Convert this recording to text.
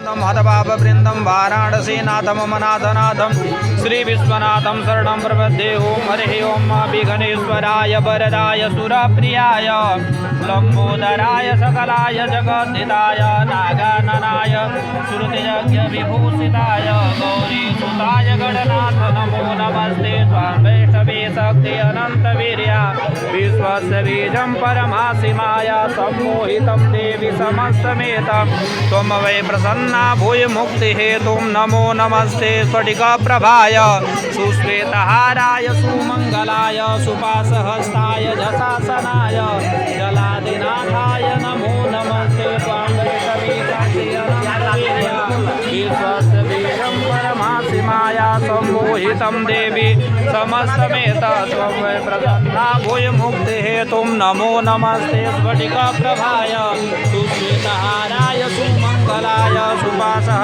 हतपापवृन्दं वाराणसीनाथं मम नाथनाथं श्रीविश्वनाथं शरणं प्रपद्ये। ॐ हरिः ॐ विघ्नेश्वराय वरदाय सुरप्रियाय लम्बोदराय सकलाय जगद्धिताय नागाननाय श्रुतियज्ञविभूषिताय गौरीसुताय गणनाथ नमो नमस्ते। त्वां वैष्णवे शक्ति अनन्तवीर्या विश्वस्य बीजं परमासीमाय सम्मोहितं देवि समस्तमेतं त्वं वै प्रसन्ना भूय मुक्तिहेतुं नमो नमस्ते। स्फटिकप्रभाय सुश्वेतहाराय सुमङ्गलाय सुपासहस्ताय जसासनाय जलादिनाथाय नमो नमस्ते। त्वां वैष्णवी शक्ति अनन्तवीर्या विश्वस्य बीजं परमासीमाय सम्मोहितं देवी समस्तमेत त्वं वै प्रसन्ना भूय मुक्तिहेतुं नमो नमस्ते। स्फटिकप्रभाय सुश्वेतहाराय सुमङ्गलाय सुपासः